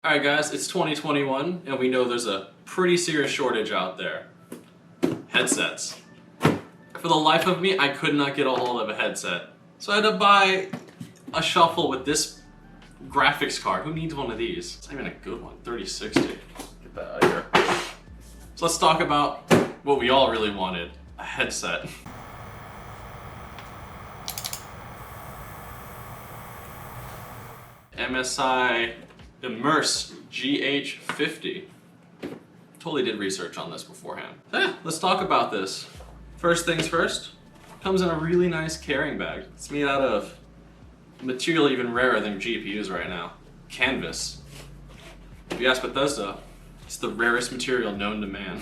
Alright guys, it's 2021 and we know there's a pretty serious shortage out there. Headsets. For the life of me, I could not get a hold of a headset. So I had to buy a Shuffle with this graphics card. Who needs one of these? It's not even a good one, 3060. Get that out of here. So let's talk about what we all really wanted, a headset. MSI GH50. Totally did research on this beforehand. Let's talk about this. First things first, comes in a really nice carrying bag. It's made out of material even rarer than GPUs right now. Canvas. If you ask Bethesda, it's the rarest material known to man.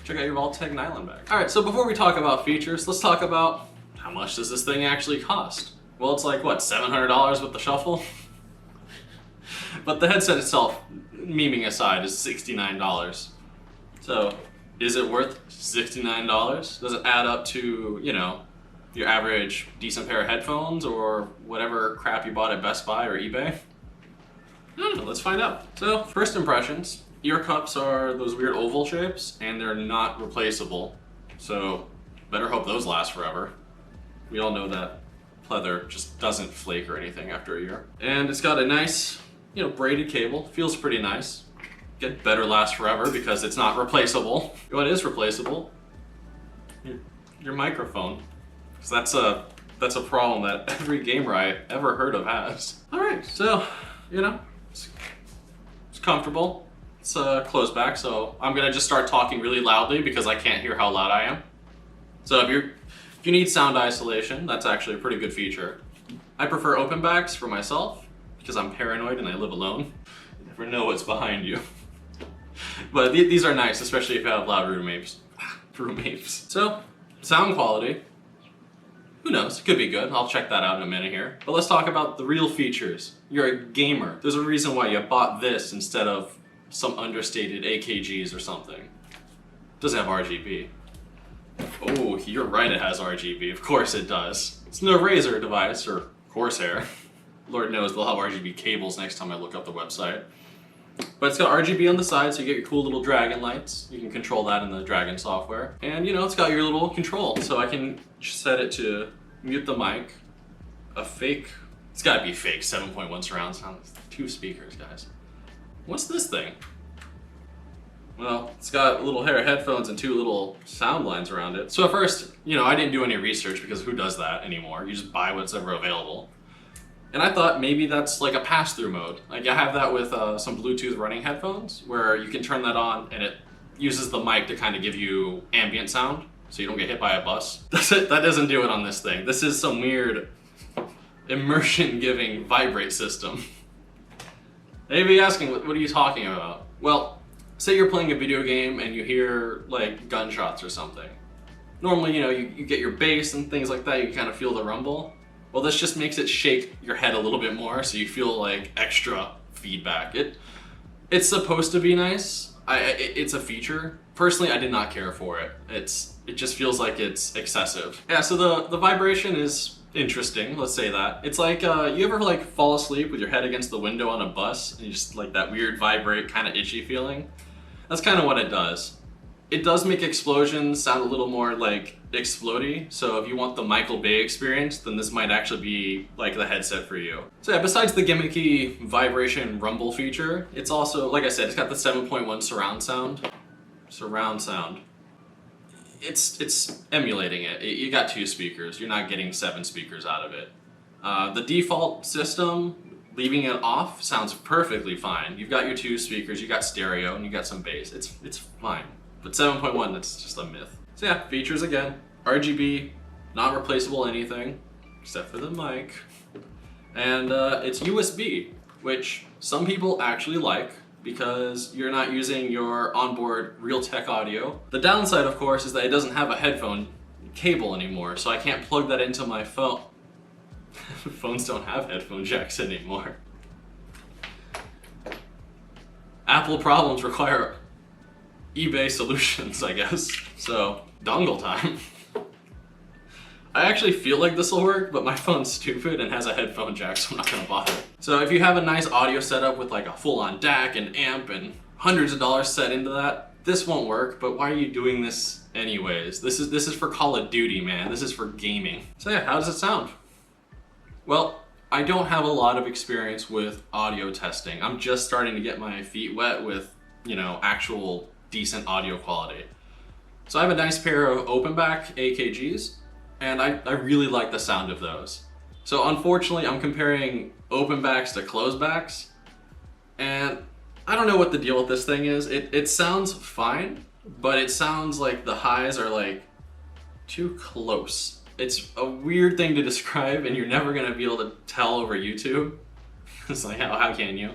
Check out your Vault-Tec nylon bag. Alright, so before we talk about features, let's talk about how much does this thing actually cost? Well, it's like, what, $700 with the Shuffle? But the headset itself, memeing aside, is $69. So, is it worth $69? Does it add up to, you know, your average decent pair of headphones or whatever crap you bought at Best Buy or eBay? I don't know, let's find out. So, first impressions, ear cups are those weird oval shapes and they're not replaceable. So, better hope those last forever. We all know that leather just doesn't flake or anything after a year. And it's got a nice, you know, braided cable. Feels pretty nice. Get better last forever because it's not replaceable. What is replaceable? Your microphone. Because that's a problem that every gamer I ever heard of has. Alright, so, you know, it's comfortable. It's closed back, so I'm gonna just start talking really loudly because I can't hear how loud I am. So if you need sound isolation, that's actually a pretty good feature. I prefer open backs for myself because I'm paranoid and I live alone. You never know what's behind you. But these are nice, especially if you have loud roommates. So, sound quality. Who knows, it could be good. I'll check that out in a minute here. But let's talk about the real features. You're a gamer. There's a reason why you bought this instead of some understated AKGs or something. It doesn't have RGB. Oh, you're right, it has RGB. Of course it does. It's no Razer device or Corsair. Lord knows they'll have RGB cables next time I look up the website. But it's got RGB on the side, so you get your cool little dragon lights. You can control that in the Dragon software. And you know, it's got your little control, so I can set it to mute the mic. A fake, it's gotta be fake 7.1 surround sound. 2 speakers, guys. What's this thing? Well, it's got a little pair of headphones and 2 little sound lines around it. So at first, you know, I didn't do any research because who does that anymore? You just buy what's ever available. And I thought maybe that's like a pass-through mode. Like I have that with some Bluetooth running headphones where you can turn that on and it uses the mic to kind of give you ambient sound so you don't get hit by a bus. That doesn't do it on this thing. This is some weird immersion-giving vibrate system. They may be asking, what are you talking about? Well, say you're playing a video game and you hear like gunshots or something. Normally, you know, you get your bass and things like that, you kind of feel the rumble. Well, this just makes it shake your head a little bit more so you feel like extra feedback. It's supposed to be nice. It's a feature. Personally, I did not care for it. It just feels like it's excessive. Yeah, so the vibration is interesting, let's say that. It's like, you ever like fall asleep with your head against the window on a bus and you just like that weird vibrate kind of itchy feeling? That's kind of what it does. It does make explosions sound a little more like explodey, so if you want the Michael Bay experience, then this might actually be like the headset for you. So yeah, besides the gimmicky vibration rumble feature, it's also, like I said, it's got the 7.1 surround sound. Surround sound. It's emulating it. You got 2 speakers, you're not getting 7 speakers out of it. The default system, leaving it off, sounds perfectly fine. You've got your 2 speakers, you got stereo, and you got some bass. It's fine. But 7.1, that's just a myth. So yeah, features again. RGB, not replaceable anything, except for the mic. And it's USB, which some people actually like because you're not using your onboard Realtek audio. The downside, of course, is that it doesn't have a headphone cable anymore, so I can't plug that into my phone. Phones don't have headphone jacks anymore. Apple problems require eBay solutions, I guess. So, dongle time. I actually feel like this will work, but my phone's stupid and has a headphone jack, so I'm not gonna bother. So if you have a nice audio setup with like a full-on DAC and amp and hundreds of dollars set into that, this won't work, but why are you doing this anyways? This is for Call of Duty, man. This is for gaming. So yeah, how does it sound? Well, I don't have a lot of experience with audio testing. I'm just starting to get my feet wet with, you know, actual decent audio quality. So I have a nice pair of open back AKGs, and I really like the sound of those. So unfortunately, I'm comparing open backs to closed backs, and I don't know what the deal with this thing is. It sounds fine, but it sounds like the highs are like too close. It's a weird thing to describe, and you're never gonna be able to tell over YouTube. It's like, how can you?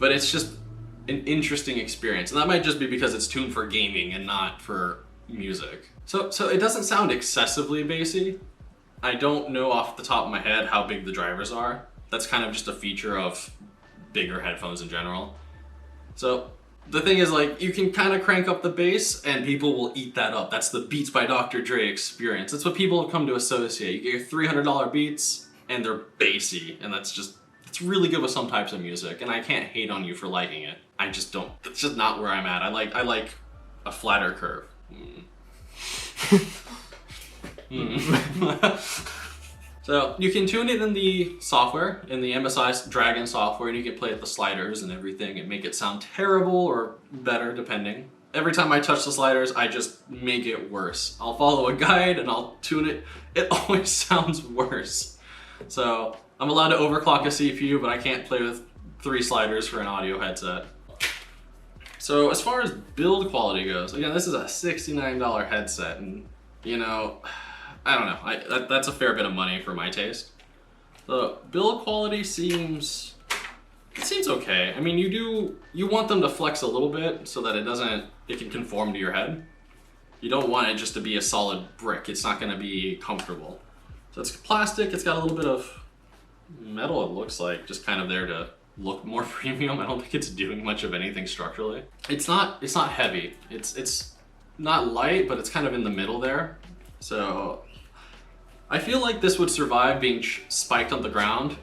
But it's just an interesting experience, and that might just be because it's tuned for gaming and not for music. So it doesn't sound excessively bassy. I don't know off the top of my head how big the drivers are. That's kind of just a feature of bigger headphones in general. So the thing is, like, you can kind of crank up the bass and people will eat that up. That's the Beats by Dr. Dre experience. That's what people have come to associate. You get your $300 beats and they're bassy, and it's really good with some types of music, and I can't hate on you for liking it. I just don't, it's just not where I'm at. I like a flatter curve. So you can tune it in the software, in the MSI Dragon software, and you can play with the sliders and everything and make it sound terrible or better, depending. Every time I touch the sliders, I just make it worse. I'll follow a guide and I'll tune it. It always sounds worse. So I'm allowed to overclock a CPU, but I can't play with 3 sliders for an audio headset. So as far as build quality goes, again, this is a $69 headset, and you know, I don't know, that's a fair bit of money for my taste. The build quality seems okay. I mean, you want them to flex a little bit so that it can conform to your head. You don't want it just to be a solid brick. It's not gonna be comfortable. So it's plastic, it's got a little bit of metal, it looks like, just kind of there to look more premium. I don't think it's doing much of anything structurally. It's not heavy. It's not light, but it's kind of in the middle there. So I feel like this would survive being spiked on the ground.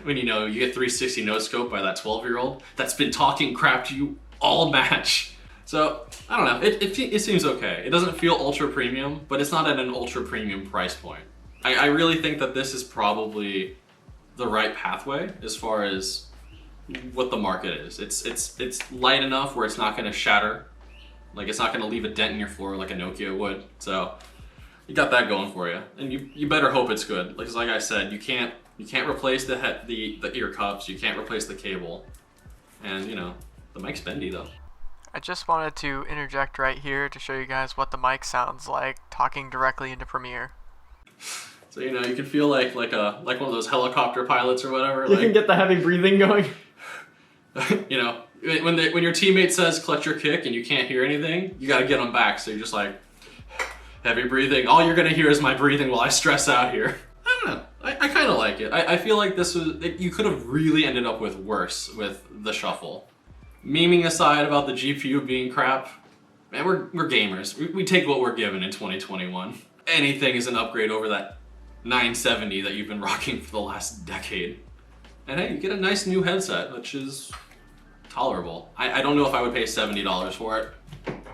When you get 360 no scope by that 12-year-old that's been talking crap to you all match. So I don't know, it seems okay. It doesn't feel ultra premium, but it's not at an ultra premium price point. I really think that this is probably the right pathway as far as what the market is. It's light enough where it's not gonna shatter. Like, it's not gonna leave a dent in your floor like a Nokia would. So you got that going for you, and you better hope it's good. Like I said, you can't replace the ear cups. You can't replace the cable, and the mic's bendy though. I just wanted to interject right here to show you guys what the mic sounds like talking directly into Premiere. So you can feel like one of those helicopter pilots or whatever. You can get the heavy breathing going. When your teammate says clutch your kick and you can't hear anything, you got to get them back. So you're just like heavy breathing. All you're gonna hear is my breathing while I stress out here. I don't know. I kind of like it. I feel like you could have really ended up with worse with the shuffle. Memeing aside about the GPU being crap, man, we're gamers. We take what we're given in 2021. Anything is an upgrade over that 970 that you've been rocking for the last decade. And hey, you get a nice new headset, which is tolerable. I don't know if I would pay $70 for it.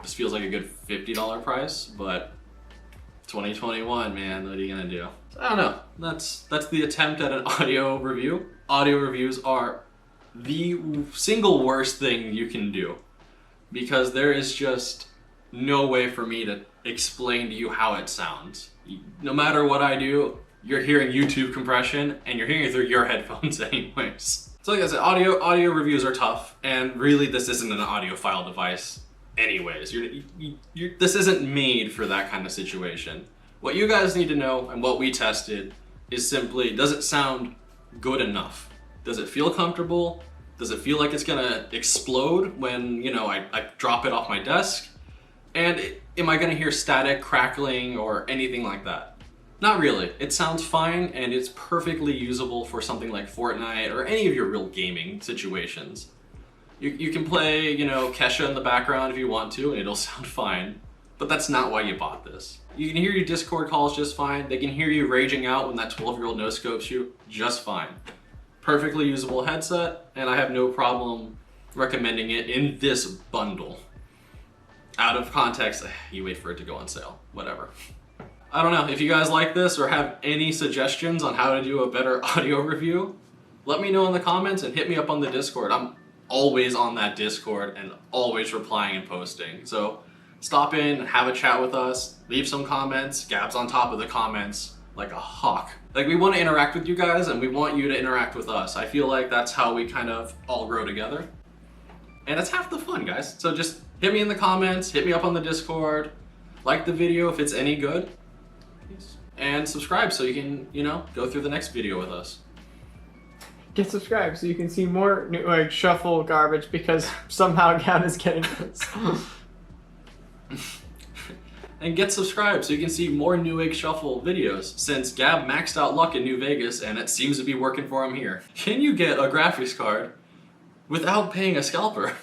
This feels like a good $50 price, but 2021, man, what are you gonna do? So, I don't know. That's the attempt at an audio review. Audio reviews are the single worst thing you can do, because there is just no way for me to explain to you how it sounds. No matter what I do, you're hearing YouTube compression and you're hearing it through your headphones anyways. So like I said, audio reviews are tough, and really this isn't an audiophile device anyways. This isn't made for that kind of situation. What you guys need to know, and what we tested, is simply, does it sound good enough? Does it feel comfortable? Does it feel like it's gonna explode when I drop it off my desk? And am I gonna hear static, crackling, or anything like that? Not really. It sounds fine, and it's perfectly usable for something like Fortnite or any of your real gaming situations. You can play, Kesha in the background if you want to, and it'll sound fine. but that's not why you bought this. You can hear your Discord calls just fine. They can hear you raging out when that 12-year-old no-scopes you just fine. Perfectly usable headset, and I have no problem recommending it in this bundle. Out of context, you wait for it to go on sale, whatever. I don't know, if you guys like this or have any suggestions on how to do a better audio review, let me know in the comments and hit me up on the Discord. I'm always on that Discord and always replying and posting. So stop in, have a chat with us, leave some comments. Gab's on top of the comments like a hawk. Like, we want to interact with you guys and we want you to interact with us. I feel like that's how we kind of all grow together. And it's half the fun, guys. So just hit me in the comments, hit me up on the Discord, like the video if it's any good, and subscribe so you can, you know, go through the next video with us. Get subscribed so you can see more Newegg shuffle garbage because somehow Gab is getting this. And get subscribed so you can see more Newegg shuffle videos, since Gab maxed out luck in New Vegas and it seems to be working for him here. Can you get a graphics card without paying a scalper?